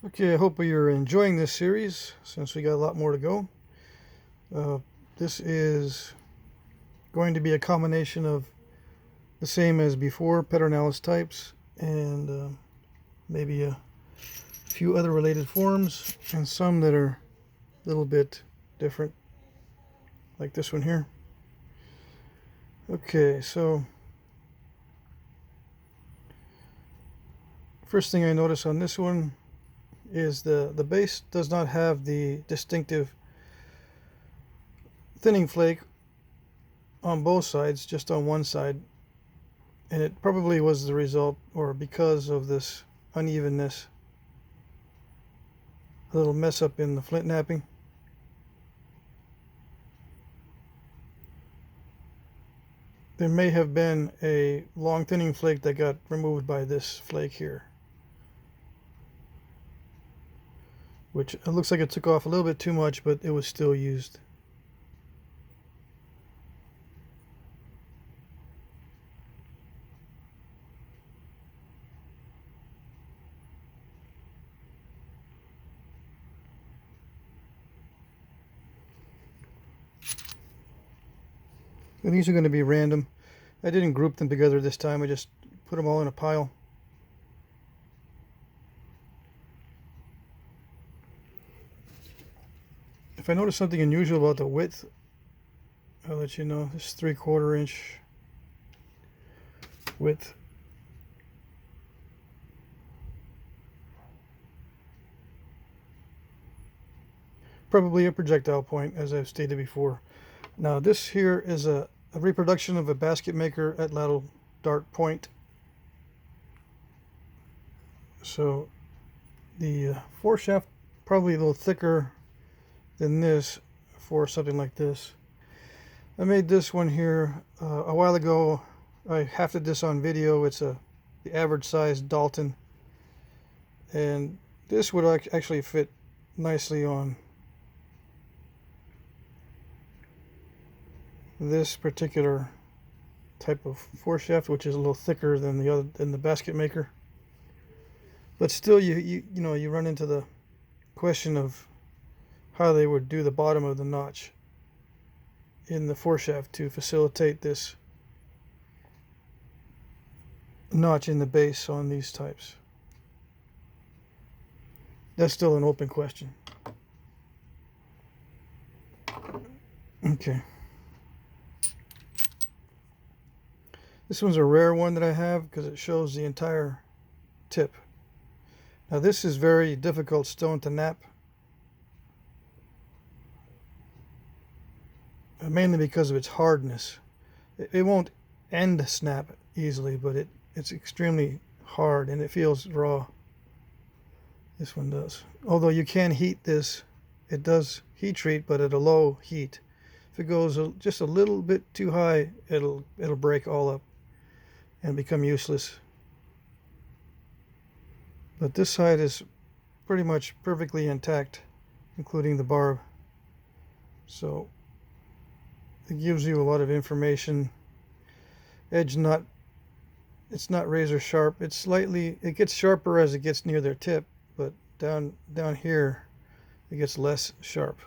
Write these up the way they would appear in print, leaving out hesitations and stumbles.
Okay, I hope you're enjoying this series since we got a lot more to go. This is going to be a combination of the same as before, Pedernales types, and maybe a few other related forms, and some that are a little bit different, like this one here. Okay, so first thing I notice on this one is the base does not have the distinctive thinning flake on both sides, just on one side, and it probably was the result or because of this unevenness, a little mess up in the flint knapping. There may have been a long thinning flake that got removed by this flake here, which it looks like it took off a little bit too much, but it was still used. And these are going to be random. I didn't group them together this time. I just put them all in a pile. If I notice something unusual about the width, I'll let you know. This is 3/4 inch width. Probably a projectile point, as I've stated before. Now this here is a reproduction of a basket maker at ladle dart point. So the foreshaft probably a little thicker than this for something like this. I made this one here a while ago. I hafted this on video. It's the average size Dalton, and this would actually fit nicely on this particular type of foreshaft, which is a little thicker than the basket maker. But still, you know, you run into the question of how they would do the bottom of the notch in the foreshaft to facilitate this notch in the base on these types. That's still an open question. Okay. This one's a rare one that I have because it shows the entire tip. Now this is very difficult stone to knap, mainly because of its hardness. It won't end snap easily, but it's extremely hard and it feels raw. This one does. Although you can heat this, it does heat treat, but at a low heat. If it goes just a little bit too high, it'll break all up and become useless. But this side is pretty much perfectly intact, including the barb. So it gives you a lot of information. It's not razor sharp. It gets sharper as it gets near their tip, but down here it gets less sharp.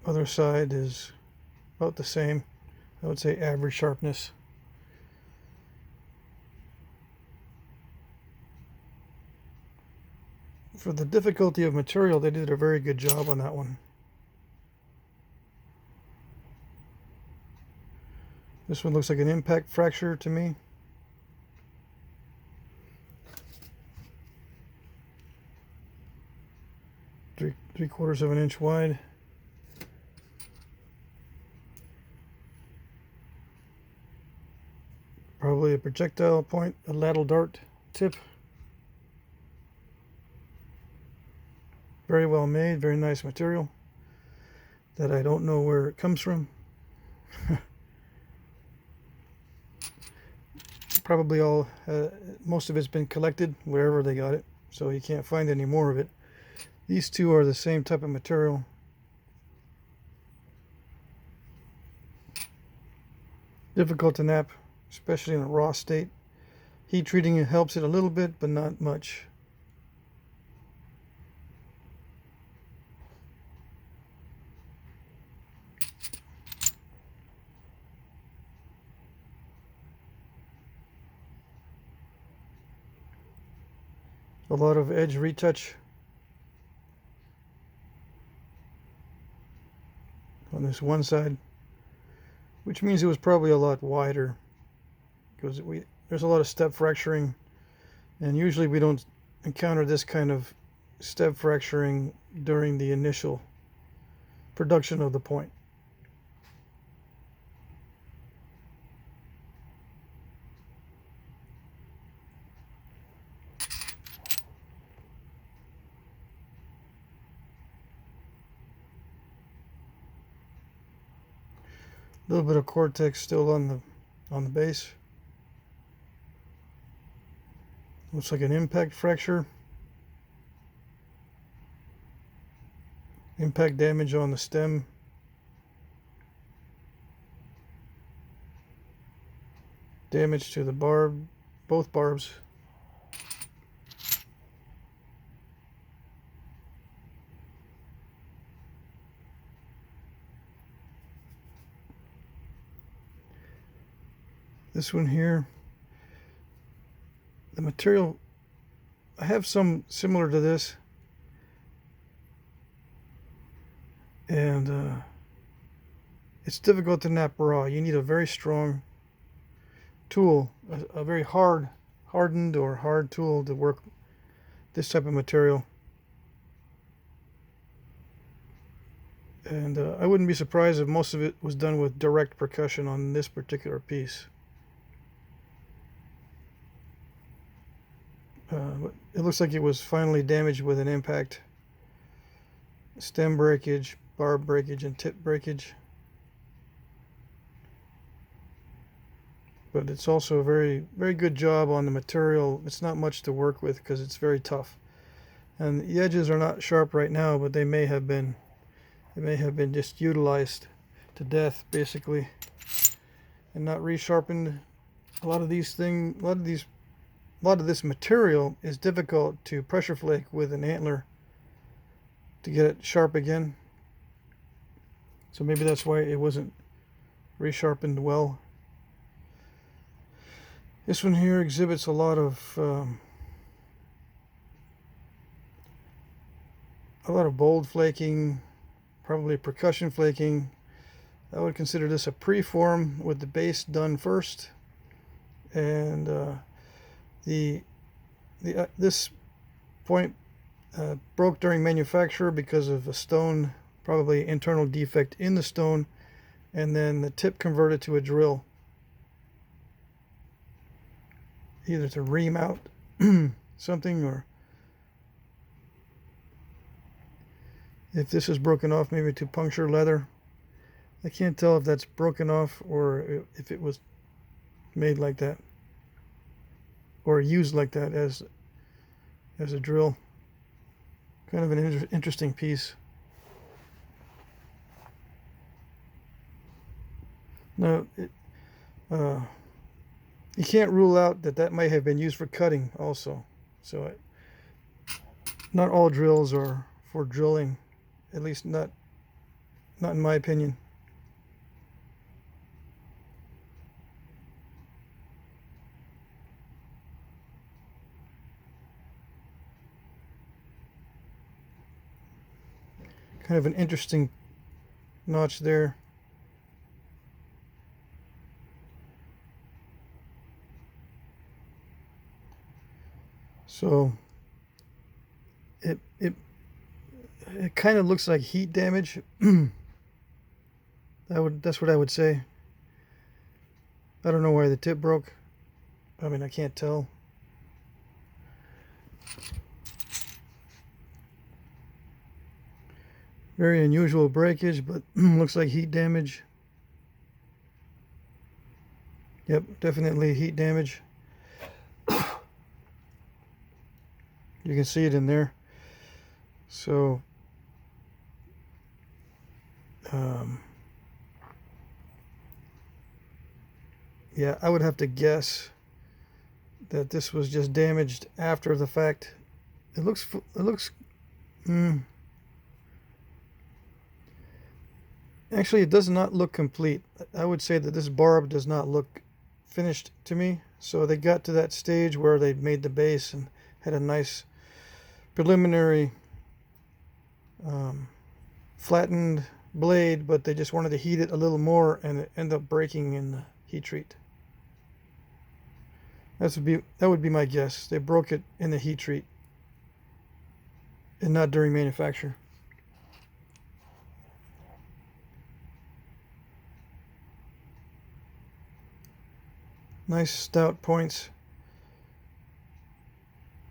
Other side is about the same. I would say average sharpness. For the difficulty of material, they did a very good job on that one. This one looks like an impact fracture to me. Three-quarters of an inch wide. Probably a projectile point, a ladle dart tip. Very well made, very nice material that I don't know where it comes from. Probably most of it's been collected wherever they got it, so you can't find any more of it. These two are the same type of material. Difficult to knap, especially in a raw state. Heat treating it helps it a little bit, but not much. A lot of edge retouch on this one side, which means it was probably a lot wider, because there's a lot of step fracturing, and usually we don't encounter this kind of step fracturing during the initial production of the point. A little bit of cortex still on the base. Looks like an impact fracture. Impact damage on the stem. Damage to the barb, both barbs. This one here, the material, I have some similar to this, and it's difficult to nap raw. You need a very strong tool, a very hardened or hard tool to work this type of material. And I wouldn't be surprised if most of it was done with direct percussion on this particular piece. It looks like it was finally damaged with an impact. Stem breakage, barb breakage, and tip breakage. But it's also a very, very good job on the material. It's not much to work with because it's very tough. And the edges are not sharp right now, but they may have been. They may have been just utilized to death, basically, and not resharpened. A lot of this material is difficult to pressure flake with an antler to get it sharp again. So maybe that's why it wasn't resharpened well. This one here exhibits a lot of bold flaking, probably percussion flaking. I would consider this a preform with the base done first, and this point broke during manufacture because of a stone, probably internal defect in the stone, and then the tip converted to a drill, either to ream out something, or if this is broken off, maybe to puncture leather. I can't tell if that's broken off or if it was made like that or used like that as a drill. Kind of an interesting piece. Now, you can't rule out that might have been used for cutting also. So not all drills are for drilling, at least not in my opinion. Kind of an interesting notch there. So it kind of looks like heat damage. That's what I would say. I don't know why the tip broke. I mean, I can't tell. Very unusual breakage, but looks like heat damage. Yep, definitely heat damage. You can see it in there. So yeah, I would have to guess that this was just damaged after the fact. It looks actually, it does not look complete. I would say that this barb does not look finished to me. So they got to that stage where they made the base and had a nice preliminary flattened blade, but they just wanted to heat it a little more, and it ended up breaking in the heat treat. That would be my guess. They broke it in the heat treat and not during manufacture. Nice stout points.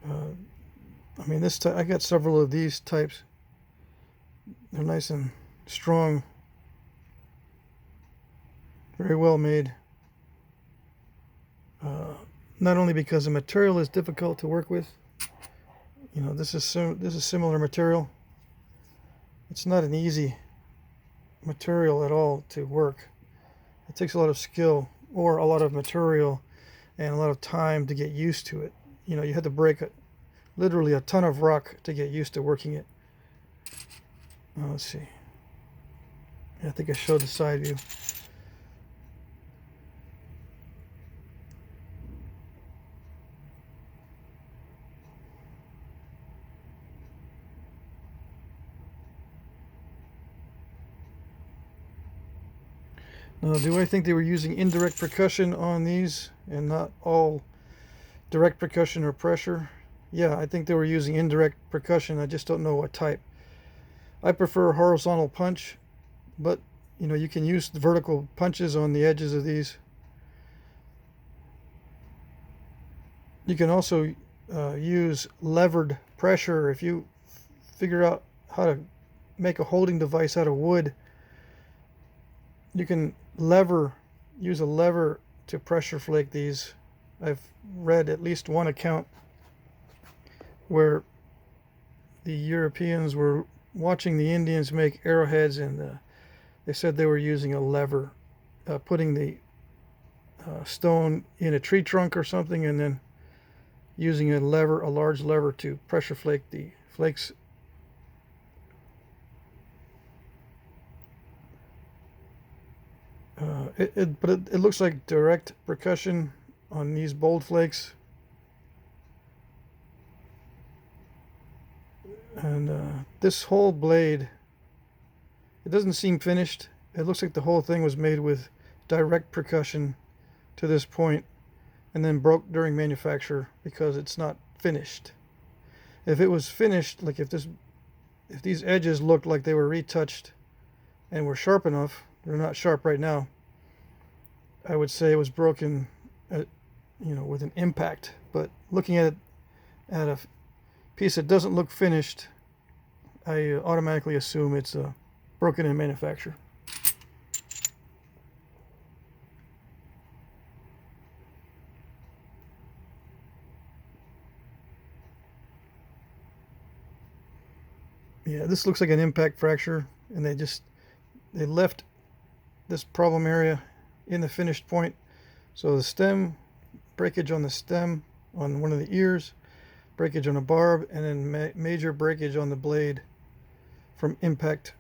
I mean, I got several of these types. They're nice and strong. Very well made. Not only because the material is difficult to work with. You know, this is similar material. It's not an easy material at all to work. It takes a lot of skill, or a lot of material and a lot of time to get used to it. You know, you had to break literally a ton of rock to get used to working it. Let's see. I think I showed the side view. Now, do I think they were using indirect percussion on these and not all direct percussion or pressure? Yeah, I think they were using indirect percussion. I just don't know what type. I prefer horizontal punch, but you know, you can use the vertical punches on the edges of these. You can also use levered pressure. If you figure out how to make a holding device out of wood, you can use a lever to pressure flake these. I've read at least one account where the Europeans were watching the Indians make arrowheads, and they said they were using a lever, putting the stone in a tree trunk or something, and then using a large lever to pressure flake the flakes. But it looks like direct percussion on these bold flakes. And this whole blade, it doesn't seem finished. It looks like the whole thing was made with direct percussion to this point and then broke during manufacture because it's not finished. If it was finished, like if these edges looked like they were retouched and were sharp enough, they're not sharp right now, I would say it was broken with an impact. But looking at a piece that doesn't look finished, I automatically assume it's broken in manufacture. Yeah, this looks like an impact fracture, and they left this problem area in the finished point. So the stem, breakage on the stem on one of the ears, breakage on a barb, and then major breakage on the blade from impact.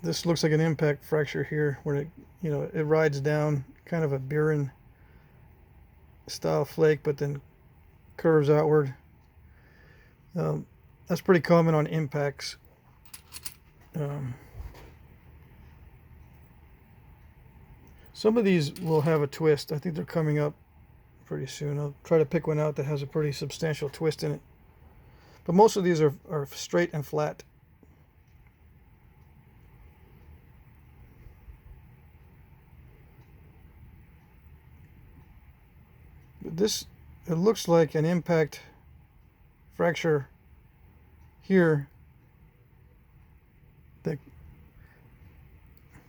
This looks like an impact fracture here, where it rides down, kind of a Buren style flake, but then curves outward. That's pretty common on impacts. Some of these will have a twist. I think they're coming up pretty soon. I'll try to pick one out that has a pretty substantial twist in it. But most of these are straight and flat. It looks like an impact fracture here.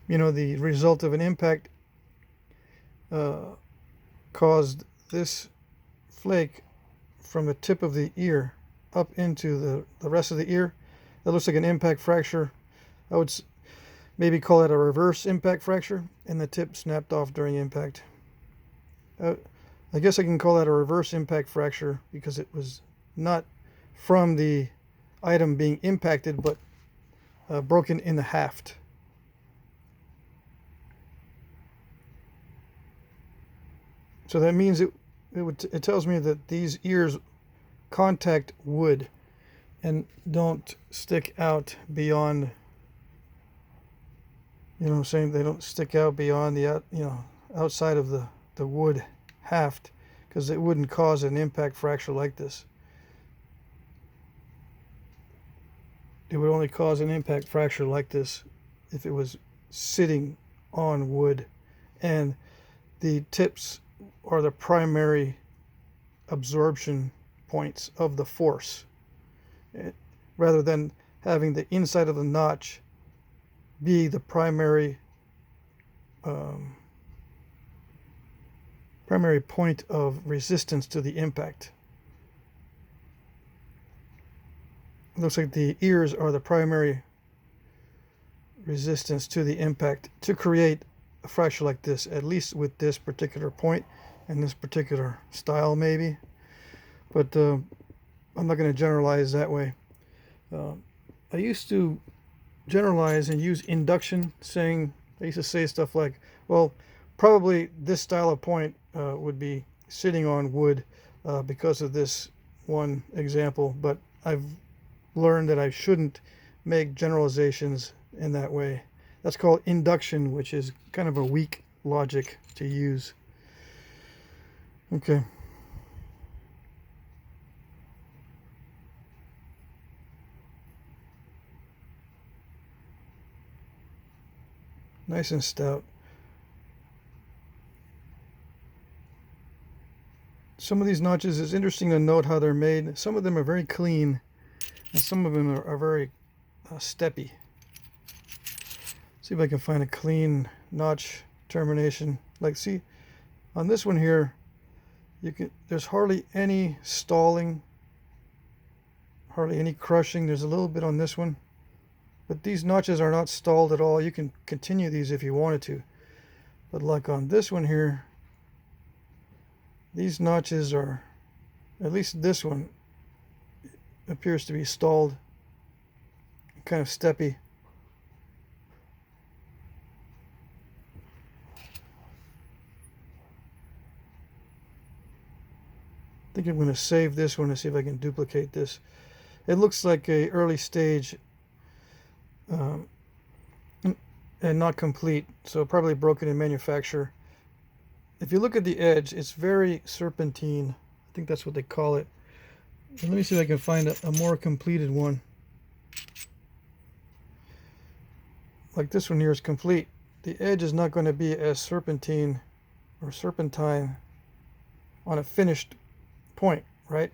The result of an impact caused this flake from the tip of the ear up into the rest of the ear. That looks like an impact fracture. I would maybe call it a reverse impact fracture, and the tip snapped off during impact. I guess I can call that a reverse impact fracture because it was not from the item being impacted, but broken in the haft. So that means it tells me that these ears contact wood and don't stick out beyond, you know what I'm saying, they don't stick out beyond the outside of the wood haft, because it wouldn't cause an impact fracture like this. It would only cause an impact fracture like this if it was sitting on wood and the tips are the primary absorption points of the force, rather than having the inside of the notch be the primary point of resistance to the impact. It looks like the ears are the primary resistance to the impact to create a fracture like this, at least with this particular point and this particular style maybe. But I'm not going to generalize that way. I used to generalize and use induction, I used to say stuff like, well, probably this style of point would be sitting on wood because of this one example, but I've learned that I shouldn't make generalizations in that way. That's called induction, which is kind of a weak logic to use. Okay. Nice and stout. Some of these notches, is interesting to note how they're made. Some of them are very clean and some of them are very steppy. See if I can find a clean notch termination. Like, see, on this one here, there's hardly any stalling, hardly any crushing. There's a little bit on this one, but these notches are not stalled at all. You can continue these if you wanted to, but like on this one here, these notches are, at least this one appears to be stalled, kind of steppy. I think I'm going to save this one to see if I can duplicate this. It looks like a early stage and not complete, so probably broken in manufacture. If you look at the edge, it's very serpentine. I think that's what they call it. And let me see if I can find a more completed one. Like this one here is complete. The edge is not going to be as serpentine or serpentine on a finished point, right?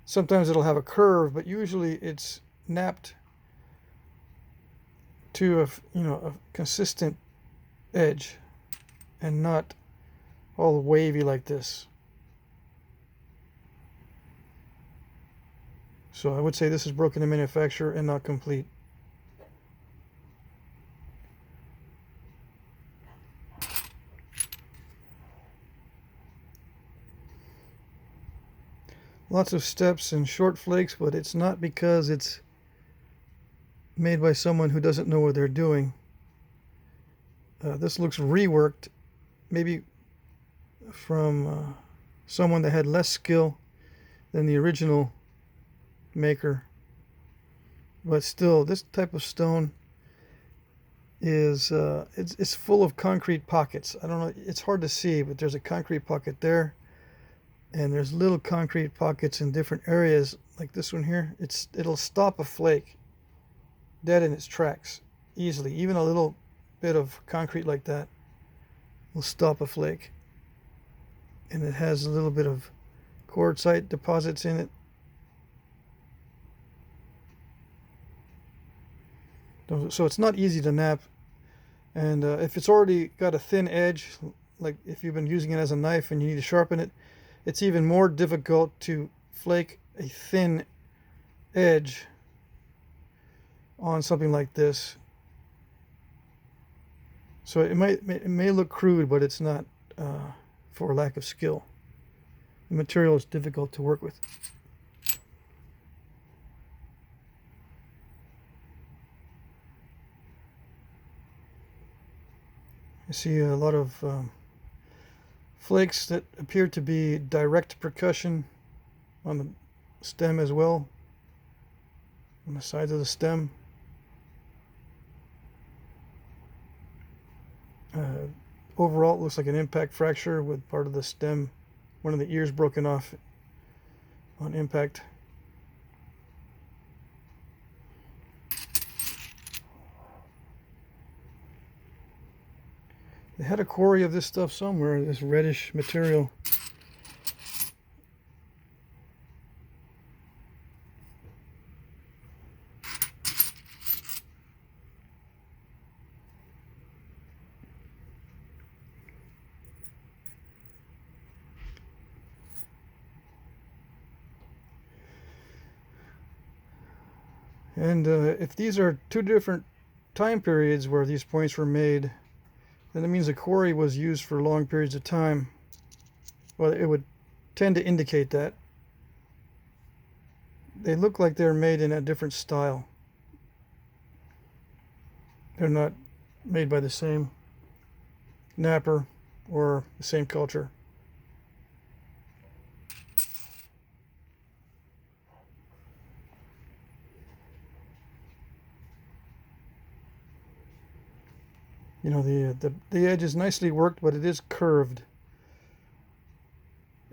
Sometimes it'll have a curve, but usually it's napped to a consistent edge and not all wavy like this. So I would say this is broken in manufacture and not complete. Lots of steps and short flakes, but it's not because it's made by someone who doesn't know what they're doing. This looks reworked, maybe from someone that had less skill than the original maker. But still, this type of stone is it's full of concrete pockets. I don't know, it's hard to see, but there's a concrete pocket there, and there's little concrete pockets in different areas, like this one here. It'll stop a flake dead in its tracks easily. Even a little bit of concrete like that will stop a flake. And it has a little bit of quartzite deposits in it. So it's not easy to nap. And if it's already got a thin edge, like if you've been using it as a knife and you need to sharpen it, it's even more difficult to flake a thin edge on something like this. So it may look crude, but it's not for lack of skill. the material is difficult to work with. I see a lot of flakes that appear to be direct percussion on the stem as well, on the sides of the stem. Overall, it looks like an impact fracture with part of the stem, one of the ears broken off on impact. They had a quarry of this stuff somewhere, this reddish material. And if these are two different time periods where these points were made, then it means the quarry was used for long periods of time. Well, it would tend to indicate that. They look like they're made in a different style. They're not made by the same napper or the same culture. You know, the edge is nicely worked, but it is curved.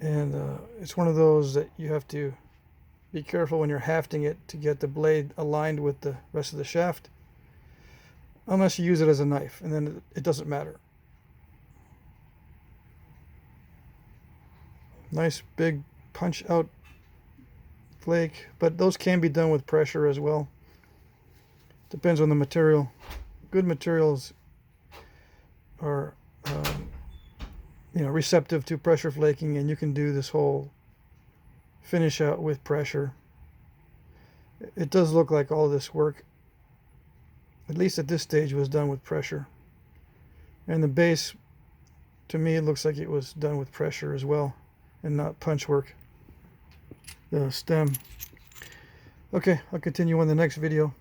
And it's one of those that you have to be careful when you're hafting it to get the blade aligned with the rest of the shaft. Unless you use it as a knife, and then it doesn't matter. Nice big punch out flake, but those can be done with pressure as well. Depends on the material. Good materials are you know, receptive to pressure flaking, and you can do this whole finish out with pressure. It does look like all this work, at least at this stage, was done with pressure. And the base, to me, it looks like it was done with pressure as well and not punch work. The stem. Okay, I'll continue on the next video.